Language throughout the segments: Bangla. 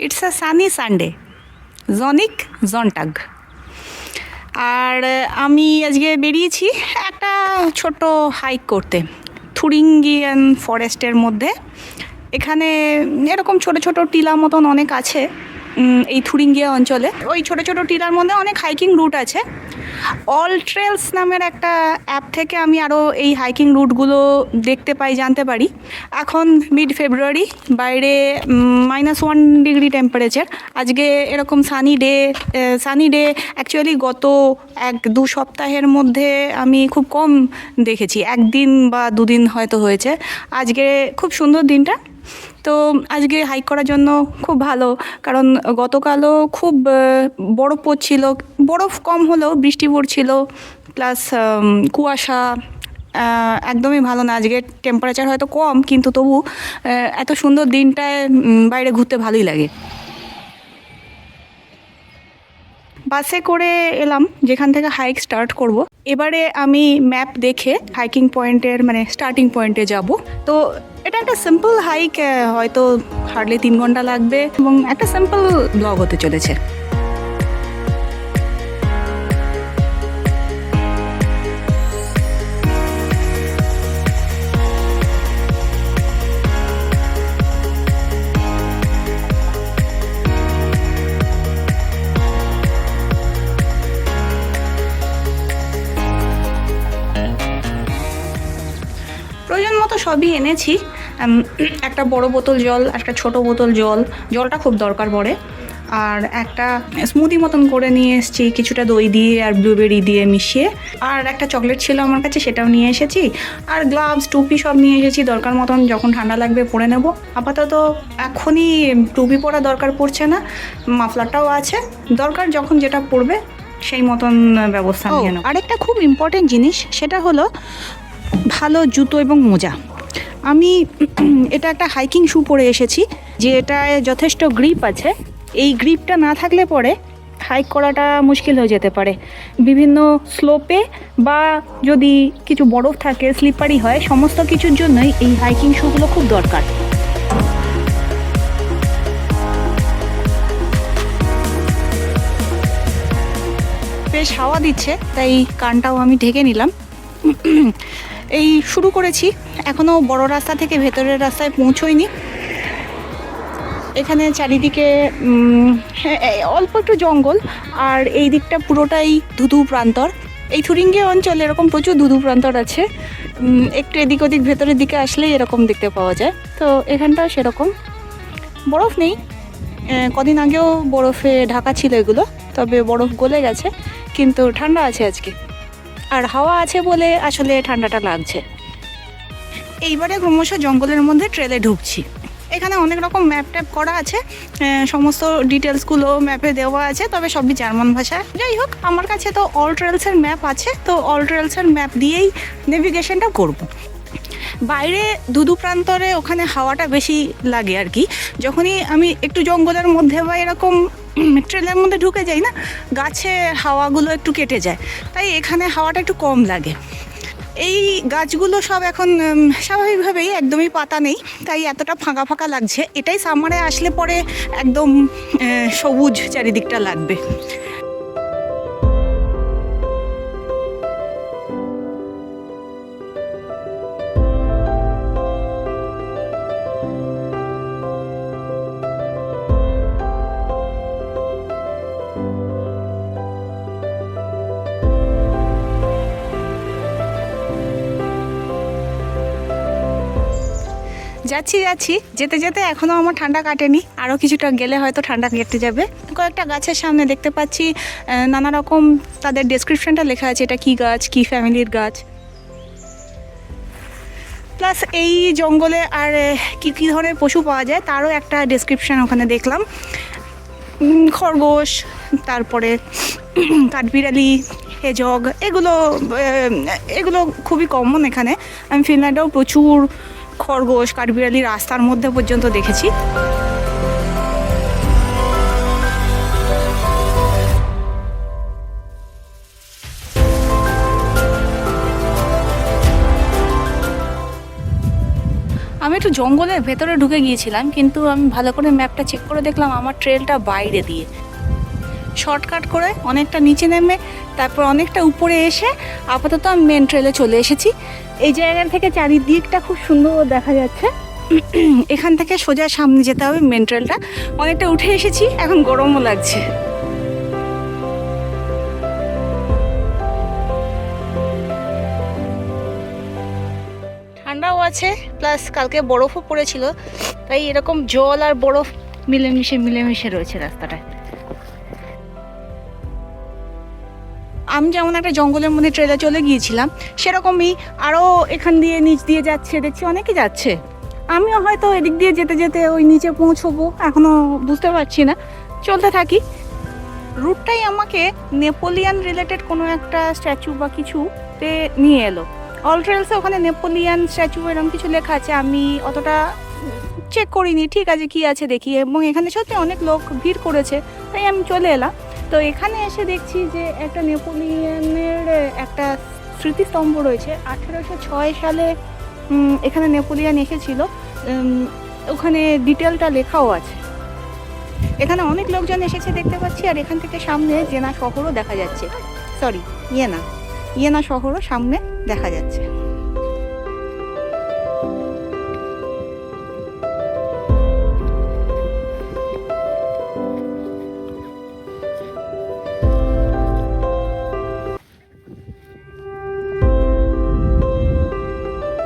ইটস আ সানি সানডে, জনিক জনটাগ। আর আমি আজকে বেরিয়েছি একটা ছোট হাইক করতে থুরিঙ্গিয়ান ফরেস্টের মধ্যে। এখানে এরকম ছোট ছোট টিলা মতন অনেক আছে এই থুরিঙ্গিয়া অঞ্চলে। ওই ছোট ছোট টিলার মধ্যে অনেক হাইকিং রুট আছে। অল ট্রেলস নামের একটা অ্যাপ থেকে আমি আরও এই হাইকিং রুটগুলো দেখতে পাই, জানতে পারি। এখন মিড ফেব্রুয়ারি, বাইরে -1 ডিগ্রি টেম্পারেচার। আজকে এরকম সানি ডে অ্যাকচুয়ালি গত 1-2 সপ্তাহের মধ্যে আমি খুব কম দেখেছি, একদিন বা দুদিন হয়তো হয়েছে। আজকে খুব সুন্দর দিনটা, তো আজকে হাইক করার জন্য খুব ভালো। কারণ গতকালও খুব বরফ পড়ছিল, বরফ কম হলেও বৃষ্টি পড়ছিল, প্লাস কুয়াশা। একদমই ভালো না। আজকে টেম্পারেচার হয়তো কম, কিন্তু তবু এত সুন্দর দিনটায় বাইরে ঘুরতে ভালোই লাগে। বাসে করে এলাম যেখান থেকে হাইক স্টার্ট করব। এবারে আমি ম্যাপ দেখে হাইকিং পয়েন্টের স্টার্টিং পয়েন্টে যাব। তো এটা একটা সিম্পল হাইক, হয়তো হার্ডলি 3 ঘন্টা লাগবে এবং একটা সিম্পল ব্লগ হতে চলেছে। প্রয়োজন মতো সবই এনেছি। একটা বড় বোতল জল, একটা ছোট বোতল জল, জলটা খুব দরকার পড়ে। আর একটা স্মুদি মতন করে নিয়ে এসেছি, কিছুটা দই দিয়ে আর ব্লুবেরি দিয়ে মিশিয়ে। আর একটা চকলেট ছিল আমার কাছে, সেটাও নিয়ে এসেছি। আর গ্লাভস, টুপি সব নিয়ে এসেছি, দরকার মতন যখন ঠান্ডা লাগবে পরে নেব। আপাতত এখনই টুপি পরা দরকার পড়ছে না, মাফলারটাও আছে, দরকার যখন যেটা পড়বে সেই মতন ব্যবস্থা নিয়ে নেব। আরেকটা খুব ইম্পর্টেন্ট জিনিস, সেটা হলো ভালো জুতো এবং মোজা। আমি এটা একটা হাইকিং শু পরে এসেছি, যে এটায় যথেষ্ট গ্রিপ আছে। এই গ্রিপটা না থাকলে পরে হাইক করাটা মুশকিল হয়ে যেতে পারে। বিভিন্ন স্লোপে বা যদি কিছু বরফ থাকে, স্লিপারি হয়, সমস্ত কিছুর জন্যই এই হাইকিং শুগুলো খুব দরকার। বেশ হাওয়া দিচ্ছে, তাই কানটাও আমি ঢেকে নিলাম। এই শুরু করেছি, এখনও বড় রাস্তা থেকে ভেতরের রাস্তায় পৌঁছোইনি। এখানে চারিদিকে অল্প একটু জঙ্গল, আর এই দিকটা পুরোটাই ধুধু প্রান্তর। এই থুরিঙ্গিয়া অঞ্চলে এরকম প্রচুর ধুধু প্রান্তর আছে। একটু এদিক ওদিক ভেতরের দিকে আসলেই এরকম দেখতে পাওয়া যায়। তো এখানটাও সেরকম, বরফ নেই। কদিন আগেও বরফে ঢাকা ছিল এগুলো, তবে বরফ গলে গেছে, কিন্তু ঠান্ডা আছে আজকে। আর হাওয়া আছে বলে আসলে ঠান্ডাটা লাগছে। এইবারে ক্রমশ জঙ্গলের মধ্যে ট্রেলে ঢুকছি। এখানে অনেক রকম ম্যাপ ট্যাপ করা আছে, সমস্ত ডিটেলসগুলো ম্যাপে দেওয়া আছে, তবে সবই জার্মান ভাষায়। যাই হোক, আমার কাছে তো অল ট্রেলসের ম্যাপ আছে, তো অল ট্রেলসের ম্যাপ দিয়েই নেভিগেশনটা করব। বাইরে ধুধু প্রান্তরে ওখানে হাওয়াটা বেশি লাগে আর কি। যখনই আমি একটু জঙ্গলের মধ্যে বা এরকম ট্রেলের মধ্যে ঢুকে যাই না, গাছে হাওয়াগুলো একটু কেটে যায়, তাই এখানে হাওয়াটা একটু কম লাগে। এই গাছগুলো সব এখন স্বাভাবিকভাবেই একদমই পাতা নেই, তাই এতটা ফাঁকা ফাঁকা লাগছে। এটাই সামারে আসলে পরে একদম সবুজ চারিদিকটা লাগবে। যাচ্ছি যেতে যেতে এখনও আমার ঠান্ডা কাটেনি, আরও কিছুটা গেলে হয়তো ঠান্ডা কেটে যাবে। কয়েকটা গাছের সামনে দেখতে পাচ্ছি নানা রকম তাদের ডেসক্রিপশনটা লেখা আছে, এটা কী গাছ, কী ফ্যামিলির গাছ। প্লাস এই জঙ্গলে আর কী কী ধরনের পশু পাওয়া যায় তারও একটা ডেসক্রিপশন ওখানে দেখলাম। খরগোশ, তারপরে কাঠবিড়ালি, হেজগ, এগুলো খুবই কমন এখানে। আমি ফিনল্যান্ডেও প্রচুর খরগোশ, কাঠবিড়ালি রাস্তার মধ্যে পর্যন্ত দেখেছি। আমি একটু জঙ্গলের ভেতরে ঢুকে গিয়েছিলাম, কিন্তু আমি ভালো করে ম্যাপটা চেক করে দেখলাম আমার ট্রেলটা বাইরে দিয়ে। শর্টকাট করে অনেকটা নিচে নেমে তারপর অনেকটা উপরে এসে আপাতত আমি মেন ট্রেলে চলে এসেছি। এই জায়গা থেকে চারিদিকটা খুব সুন্দর দেখা যাচ্ছে। এখান থেকে সোজা সামনে যেতে হবে মেন ট্রেলটা। অনেকটা উঠে এসেছি, এখন গরমও লাগছে। ঠান্ডাও আছে, প্লাস কালকে বরফও পড়েছিল, তাই এরকম জল আর বরফ মিলেমিশে রয়েছে রাস্তাটায়। আমি যেমন একটা জঙ্গলের মধ্যে ট্রেলে চলে গিয়েছিলাম, সেরকমই আরও এখান দিয়ে নিচ দিয়ে যাচ্ছে, দেখছি অনেকে যাচ্ছে। আমিও হয়তো এদিক দিয়ে যেতে যেতে ওই নিচে পৌঁছবো, এখনও বুঝতে পারছি না। চলতে থাকি। রুটটাই আমাকে নেপোলিয়ান রিলেটেড কোনো একটা স্ট্যাচু বা কিছুতে নিয়ে এলো। অল ট্রেলসে ওখানে নেপোলিয়ান স্ট্যাচু এরকম কিছু লেখা আছে, আমি অতটা চেক করিনি। ঠিক আছে, কি আছে দেখি। এবং এখানে সত্যি অনেক লোক ভিড় করেছে, তাই আমি চলে এলাম। তো এখানে এসে দেখছি যে একটা নেপোলিয়ানের একটা স্মৃতিস্তম্ভ রয়েছে। 1806 সালে এখানে নেপোলিয়ান এসেছিল, ওখানে ডিটেলটা লেখাও আছে। এখানে অনেক লোকজন এসেছে দেখতে পাচ্ছি। আর এখান থেকে সামনে জেনা শহরও দেখা যাচ্ছে, সরি ইয়েনা শহরও সামনে দেখা যাচ্ছে।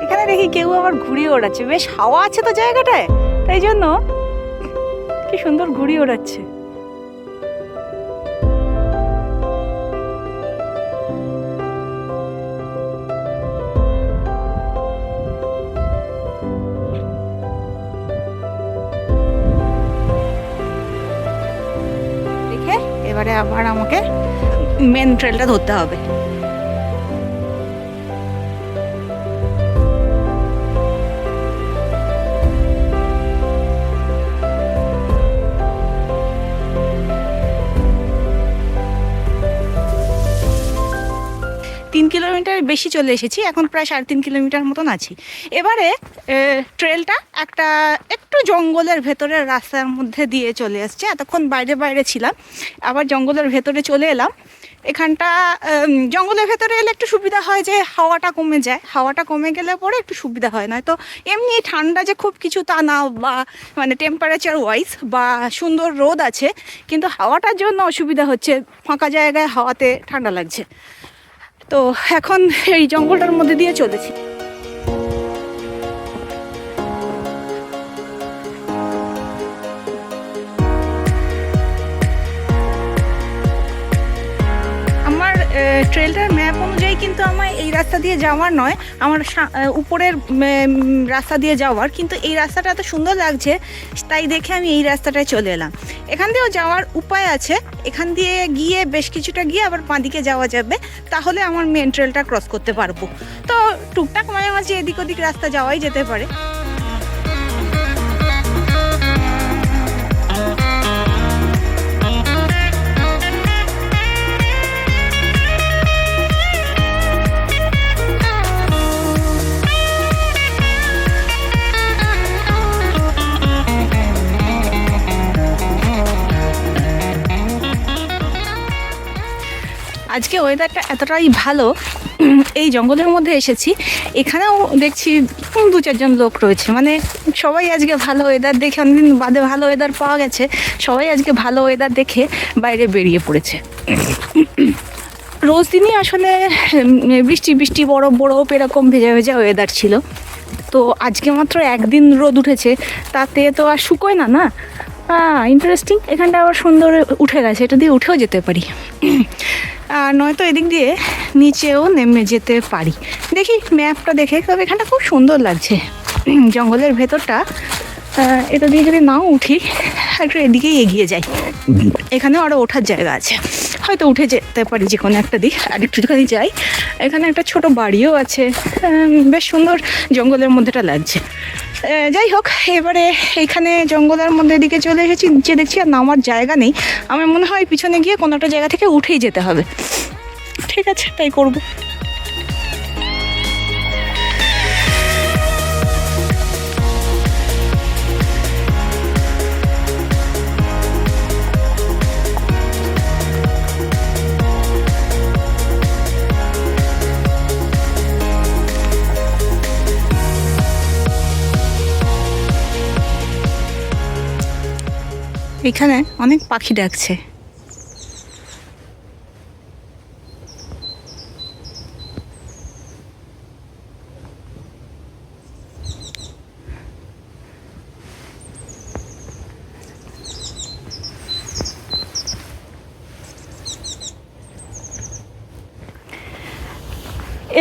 এখানে দেখি কেউ আবার ঘুড়ি ওড়াচ্ছে, বেশ হাওয়া আছে তো জায়গাটায়, তাই জন্য কি সুন্দর ঘুড়ি ওড়াচ্ছে। দেখে এবারে আবার আমাকে মেন ট্রেলটা ধরতে হবে। 3 কিলোমিটার বেশি চলে এসেছি, এখন প্রায় 3.5 কিলোমিটার মতন আছি। এবারে ট্রেলটা একটা একটু জঙ্গলের ভেতরের রাস্তার মধ্যে দিয়ে চলে আসছে। এতক্ষণ বাইরে ছিলাম, আবার জঙ্গলের ভেতরে চলে এলাম। এখানটা জঙ্গলের ভেতরে এলে একটু সুবিধা হয় যে হাওয়াটা কমে যায়, হাওয়াটা কমে গেলে পরে একটু সুবিধা হয়। নয়তো এমনি ঠান্ডা যে খুব কিছু তা না, বা মানে টেম্পারেচার ওয়াইজ বা সুন্দর রোদ আছে, কিন্তু হাওয়াটার জন্য অসুবিধা হচ্ছে। ফাঁকা জায়গায় হাওয়াতে ঠান্ডা লাগছে। তো এখন এই জঙ্গলটার মধ্যে দিয়ে চলেছি। আমার ট্রেলটার ম্যাপ অনুযায়ী কিন্তু আমার এই রাস্তা দিয়ে যাওয়ার নয়, আমার উপরের রাস্তা দিয়ে যাওয়ার। কিন্তু এই রাস্তাটা এত সুন্দর লাগছে, তাই দেখে আমি এই রাস্তাটায় চলে এলাম। এখান দিয়েও যাওয়ার উপায় আছে, এখান দিয়ে গিয়ে বেশ কিছুটা গিয়ে আবার বাঁদিকে যাওয়া যাবে, তাহলে আমার মেন ট্রেলটা ক্রস করতে পারবো। তো টুকটাক মাঝে মাঝে এদিক ওদিক রাস্তা যাওয়াই যেতে পারে। আজকে ওয়েদারটা এতটাই ভালো, এই জঙ্গলের মধ্যে এসেছি, এখানেও দেখছি 2-4 জন লোক রয়েছে। মানে সবাই আজকে ভালো ওয়েদার দেখে, অনেকদিন বাদে ভালো ওয়েদার পাওয়া গেছে, সবাই আজকে ভালো ওয়েদার দেখে বাইরে বেরিয়ে পড়েছে। রোজ দিনই আসলে বৃষ্টি বরফ এরকম ভেজা ওয়েদার ছিল, তো আজকে মাত্র একদিন রোদ উঠেছে, তাতে তো আর শুকোয় না। ইন্টারেস্টিং, এখানটা আবার সুন্দর উঠে গেছে, এটা দিয়ে উঠেও যেতে পারি, আর নয়তো এদিক দিয়ে নিচেও নেমে যেতে পারি। দেখি ম্যাপটা দেখে, তবে এখানটা খুব সুন্দর লাগছে জঙ্গলের ভেতরটা। এটা দিয়ে যদি নাও উঠি, একটু এদিকেই এগিয়ে যাই, এখানেও আরও ওঠার জায়গা আছে, হয়তো উঠে যেতে পারি যে কোনো একটা দিক। আর একটুখানি যাই, এখানে একটা ছোট বাড়িও আছে, বেশ সুন্দর জঙ্গলের মধ্যেটা লাগছে। যাই হোক, এবারে এইখানে জঙ্গলের মধ্যে দিকে চলে এসেছি, নিচে দেখছি আর নামার জায়গা নেই। আমার মনে হয় পিছনে গিয়ে কোনো একটা জায়গা থেকে উঠেই যেতে হবে। ঠিক আছে, তাই করবো। এখানে অনেক পাখি ডাকছে।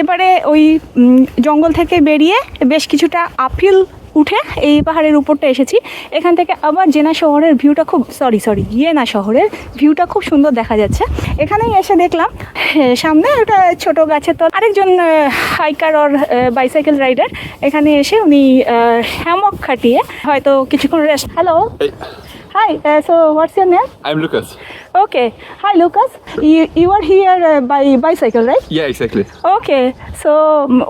এবারে ওই জঙ্গল থেকে বেরিয়ে বেশ কিছুটা আপহিল উঠে এই পাহাড়ের উপরটা এসেছি। এখান থেকে আবার জেনা শহরের ভিউটা খুব ইয়েনা শহরের ভিউটা খুব সুন্দর দেখা যাচ্ছে। এখানেই এসে দেখলাম সামনে একটা ছোট গাছের তল আরেকজন হাইকার ওর বাইসাইকেল রাইডার এখানে এসে উনি হ্যামক খাটিয়ে হয়তো কিছুক্ষণ rest. Hello, hi, so what's your name? I'm Lucas. Okay, hi Lucas, you are here by bicycle, right? Yeah, exactly. Okay, so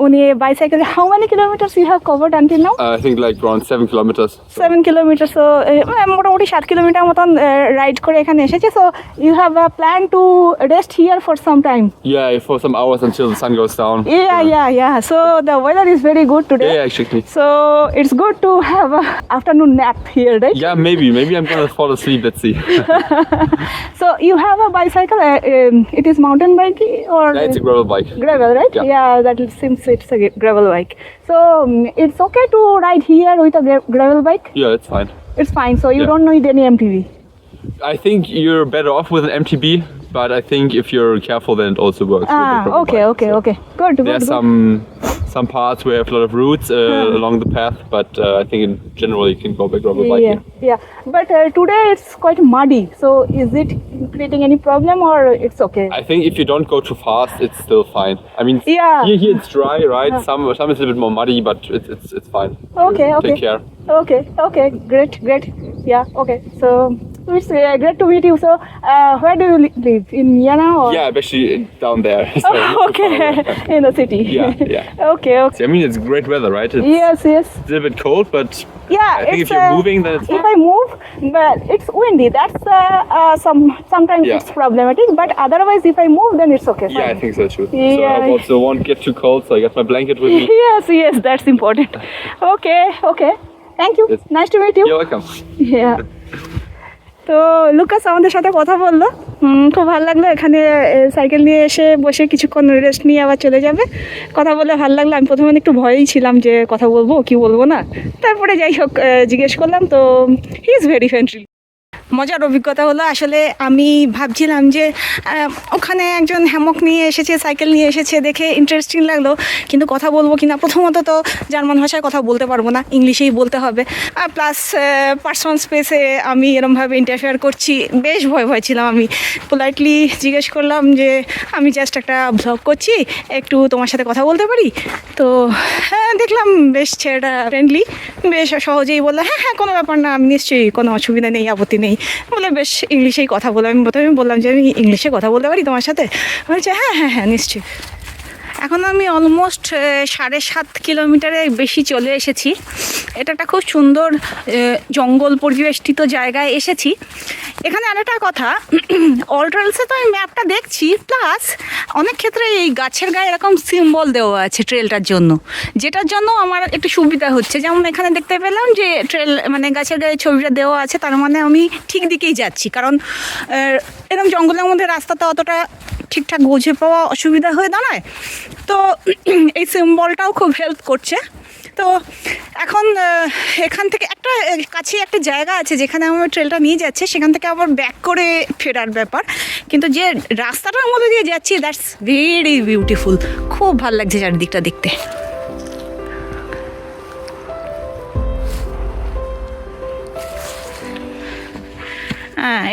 on a bicycle, how many kilometers you have covered until now? I think like around 7 kilometers. 7 kilometers, so মোটামুটি 7 কিলোমিটার মতন রাইড করে এখানে এসেছে। So you have a plan to rest here for some time? Yeah, for some hours until the sun goes down. Yeah. So the weather is very good today. Yeah, exactly. So it's good to have a afternoon nap here, right? Yeah, maybe I'm gonna fall asleep. Let's see. So you have a bicycle, it is mountain bike or? Yeah, it's a gravel bike. Gravel, right? Yeah. That seems it's a gravel bike. So it's okay to ride here with a gravel bike? Yeah, it's fine. It's fine, so you Yeah. don't need any MTB? I think you're better off with an MTB, but I think if you're careful, then it also works. with the gravel Okay. bike. So Good. There's some parts where have a lot of roots along the path, but I think in general you can go by gravel bike. Yeah. But today it's quite muddy, so is it creating any problem or it's okay? I think if you don't go too fast, it's still fine. I mean, Yeah. here it's dry, right? Some is a little bit more muddy, but it's fine. Okay. Take care. Okay, great. Yeah, okay. So it's great to meet you. So where do you live? In Vienna or? Yeah, I'm actually down there. So not too Okay, far away. in the city. Yeah. Okay. I mean, it's great weather, right? It's Yes. It's a little bit cold, but Yeah, I think it's, if you're moving, then it's if fine. I move, but it's windy. That's sometimes Yeah. it's problematic. But otherwise, if I move, then it's okay. Yeah, I Fine. think so too. So Yeah. I also won't get too cold, so I got my blanket with me. Yes, that's important. Okay. Thank you. Yes. Nice to meet you. You're welcome. Yeah. তো লুকাস আমাদের সাথে কথা বললো, খুব ভালো লাগলো। এখানে সাইকেল নিয়ে এসে বসে কিছুক্ষণ রেস্ট নিয়ে আবার চলে যাবে। কথা বলে ভালো লাগলো। আমি প্রথমে একটু ভয়েই ছিলাম যে কথা বলবো কি বলবো না, তারপরে যাই হোক জিজ্ঞেস করলাম। তো হি ইজ ভেরি ফ্রেন্ডলি। মজার অভিজ্ঞতা হলো। আসলে আমি ভাবছিলাম যে ওখানে একজন হ্যামক নিয়ে এসেছে, সাইকেল নিয়ে এসেছে, দেখে ইন্টারেস্টিং লাগলো, কিন্তু কথা বলবো কি না। প্রথমত তো জার্মান ভাষায় কথা বলতে পারবো না, ইংলিশেই বলতে হবে। আর প্লাস পার্সোনাল স্পেসে আমি এরমভাবে ইন্টারফেয়ার করছি, বেশ ভয় ছিলাম। আমি পোলাইটলি জিজ্ঞেস করলাম যে আমি জাস্ট একটা ব্লগ করছি, একটু তোমার সাথে কথা বলতে পারি? তো দেখলাম বেশ ছেলেটা ফ্রেন্ডলি, বেশ সহজেই বললো হ্যাঁ কোনো ব্যাপার না, আমি নিশ্চয়ই, কোনো অসুবিধা নেই, আপত্তি নেই বলে বেশ ইংলিশেই কথা বললাম। আমি প্রথমে বললাম যে আমি ইংলিশে কথা বলতে পারি তোমার সাথে? বলছে হ্যাঁ নিশ্চয়ই। এখন আমি অলমোস্ট 7.5 কিলোমিটারের বেশি চলে এসেছি। এটা একটা খুব সুন্দর জঙ্গল পরিবেষ্টিত জায়গায় এসেছি। এখানে আরেকটা কথা, অল ট্রেলসে তো আমি ম্যাপটা দেখছি, প্লাস অনেক ক্ষেত্রে এই গাছের গায়ে এরকম সিম্বল দেওয়া আছে ট্রেলটার জন্য, যেটার জন্য আমার একটু সুবিধা হচ্ছে। যেমন এখানে দেখতে পেলাম যে ট্রেল মানে গাছের গায়ে ছবিটা দেওয়া আছে, তার মানে আমি ঠিক দিকেই যাচ্ছি। কারণ এরকম জঙ্গলের মধ্যে রাস্তাটা অতটা ঠিকঠাক বুঝে পাওয়া অসুবিধা হয়ে দাঁড়ায়। তো এই সিম্বলটাও খুব হেল্প করছে। তো এখন এখান থেকে একটা কাছে একটা জায়গা আছে যেখানে আমার ট্রেলটা নিয়ে যাচ্ছে, সেখান থেকে আবার ব্যাক করে ফেরার ব্যাপার। কিন্তু যে রাস্তাটার মধ্যে দিয়ে যাচ্ছি, দ্যাটস ভেরি বিউটিফুল। খুব ভালো লাগছে চারিদিকটা দেখতে।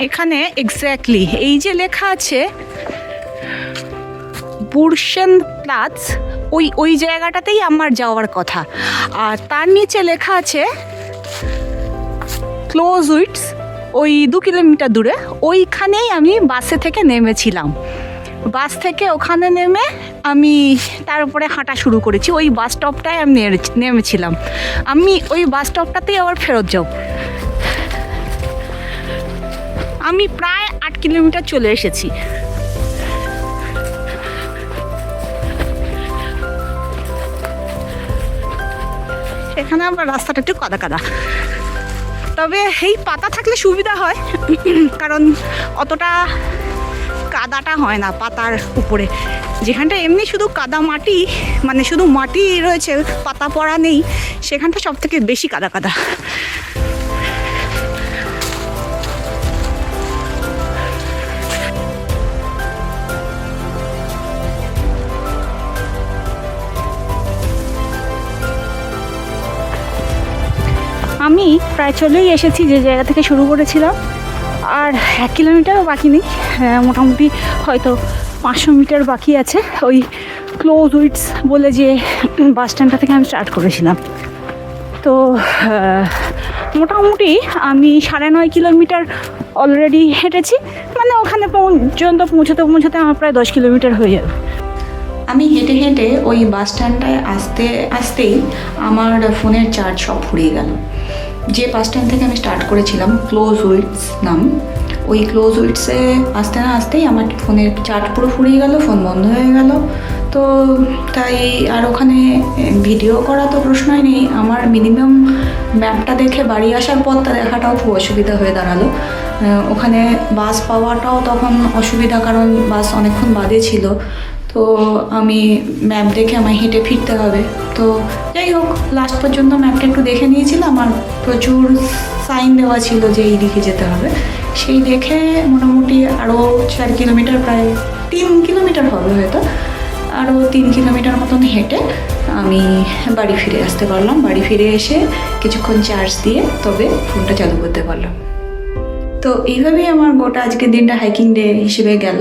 এখানে এক্স্যাক্টলি এই যে লেখা আছে বুরশেন প্লাস, ওই জায়গাটাতেই আমার যাওয়ার কথা। আর তার নিচে লেখা আছে ক্লোজ উইটস, ওই 2 কিলোমিটার দূরে। ওইখানেই আমি বাসে থেকে নেমেছিলাম। বাস থেকে ওখানে নেমে আমি তারপরে হাঁটা শুরু করেছি। ওই বাস স্টপটায় আমি নেমেছিলাম। আমি ওই বাস স্টপটাতেই আবার ফেরত যাব। আমি প্রায় 8 কিলোমিটার চলে এসেছি। এখানে আমরা রাস্তাটা একটু কাদা। তবে এই পাতা থাকলে সুবিধা হয়, কারণ অতটা কাদাটা হয় না পাতার উপরে। যেখানটা এমনি শুধু কাদা মাটি, মানে শুধু মাটি রয়েছে, পাতা পড়া নেই, সেখানটা সব থেকে বেশি কাদা কাদা। আমি প্রায় চলেই এসেছি যে জায়গা থেকে শুরু করেছিলাম, আর 1 কিলোমিটারও বাকি নেই, মোটামুটি হয়তো 500 মিটার বাকি আছে। ওই ক্লোজ উইটস বলে যে বাস স্ট্যান্ডটা থেকে আমি স্টার্ট করেছিলাম। তো মোটামুটি আমি 9.5 কিলোমিটার অলরেডি হেঁটেছি, মানে ওখানে পর্যন্ত পৌঁছাতে আমার প্রায় 10 কিলোমিটার হয়ে যাবে। আমি হেঁটে হেঁটে ওই বাস স্ট্যান্ডটায় আসতেই আমার ফোনের চার্জ সব ফুরিয়ে গেল। যে বাস স্ট্যান্ড থেকে আমি স্টার্ট করেছিলাম, ক্লোজ উইটস নাম, ওই ক্লোজ উইটসে আসতে না আসতেই আমার ফোনের চার্জ পুরো ফুরিয়ে গেল, ফোন বন্ধ হয়ে গেল। তো তাই আর ওখানে ভিডিও করা তো প্রশ্নই নেই, আমার মিনিমাম ম্যাপটা দেখে বাড়ি আসার পথটা দেখাটাও খুব অসুবিধা হয়ে দাঁড়ালো। ওখানে বাস পাওয়াটাও তখন অসুবিধা, কারণ বাস অনেকক্ষণ বাদে ছিল। তো আমি ম্যাপ দেখে আমায় হেঁটে ফিরতে হবে। তো যাই হোক, লাস্ট পর্যন্ত ম্যাপটা একটু দেখে নিয়েছিলাম, আর প্রচুর সাইন দেওয়া ছিল যে এই দিকে যেতে হবে। সেই দেখে মোটামুটি আরও 4 কিলোমিটার, প্রায় 3 কিলোমিটার হবে হয়তো, আরও 3 কিলোমিটার মতন হেঁটে আমি বাড়ি ফিরে আসতে পারলাম। বাড়ি ফিরে এসে কিছুক্ষণ চার্জ দিয়ে তবে ফোনটা চালু করতে পারলাম। তো এইভাবেই আমার গোটা আজকের দিনটা হাইকিং ডে হিসেবে গেল।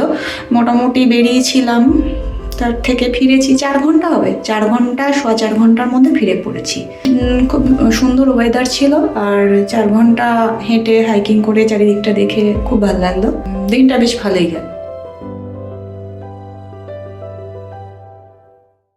মোটামুটি বেরিয়েছিলাম, তার থেকে ফিরেছি 4 ঘন্টা হবে, 4 ঘন্টা, 4.25 ঘন্টার মধ্যে ফিরে পড়েছি। খুব সুন্দর ওয়েদার ছিল, আর 4 ঘন্টা হেঁটে হাইকিং করে চারিদিকটা দেখে খুব ভালো লাগলো। দিনটা বেশ ভালোই গেল।